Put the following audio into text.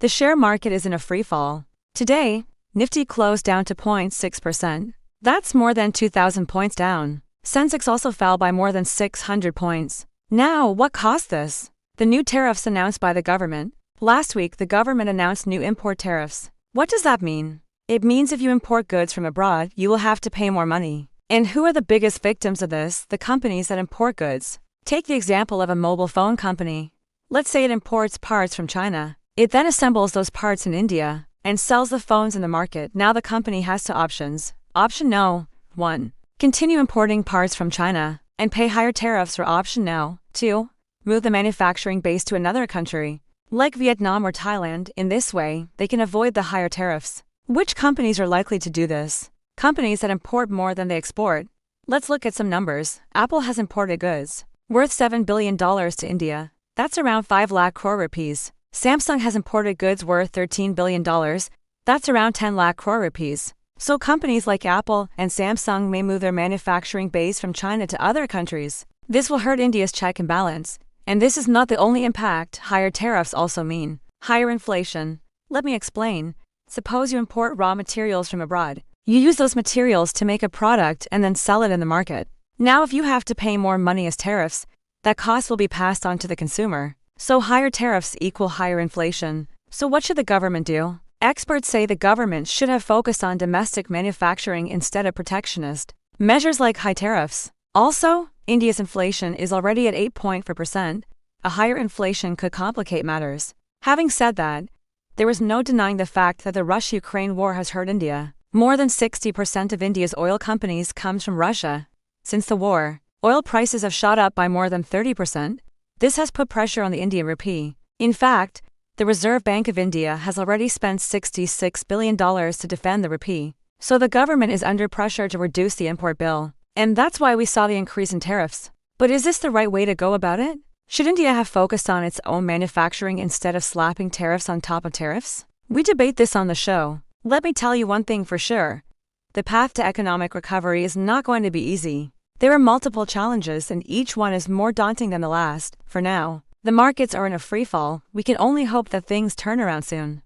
The share market is in a free fall. Today, Nifty closed down to 0.6%. That's more than 2,000 points down. Sensex also fell by more than 600 points. Now, what caused this? The new tariffs announced by the government. Last week, the government announced new import tariffs. What does that mean? It means if you import goods from abroad, you will have to pay more money. And who are the biggest victims of this? The companies that import goods. Take the example of a mobile phone company. Let's say it imports parts from China. It then assembles those parts in India and sells the phones in the market. Now the company has two options. Option no. 1. Continue importing parts from China and pay higher tariffs, or option no. 2. Move the manufacturing base to another country, like Vietnam or Thailand. In this way, they can avoid the higher tariffs. Which companies are likely to do this? Companies that import more than they export. Let's look at some numbers. Apple has imported goods worth $7 billion to India. That's around 5 lakh crore rupees. Samsung has imported goods worth $13 billion. That's around 10 lakh crore rupees. So companies like Apple and Samsung may move their manufacturing base from China to other countries. This will hurt India's check and balance. And this is not the only impact. Higher tariffs also mean higher inflation. Let me explain. Suppose you import raw materials from abroad. You use those materials to make a product and then sell it in the market. Now if you have to pay more money as tariffs, that cost will be passed on to the consumer. So higher tariffs equal higher inflation. So what should the government do? Experts say the government should have focused on domestic manufacturing instead of protectionist measures like high tariffs. Also, India's inflation is already at 8.4%. A higher inflation could complicate matters. Having said that, there is no denying the fact that the Russia-Ukraine war has hurt India. More than 60% of India's oil companies comes from Russia. Since the war, oil prices have shot up by more than 30%. This has put pressure on the Indian rupee. In fact, the Reserve Bank of India has already spent $66 billion to defend the rupee. So the government is under pressure to reduce the import bill. And that's why we saw the increase in tariffs. But is this the right way to go about it? Should India have focused on its own manufacturing instead of slapping tariffs on top of tariffs? We debate this on the show. Let me tell you one thing for sure. The path to economic recovery is not going to be easy. There are multiple challenges and each one is more daunting than the last. For now, the markets are in a free fall. We can only hope that things turn around soon.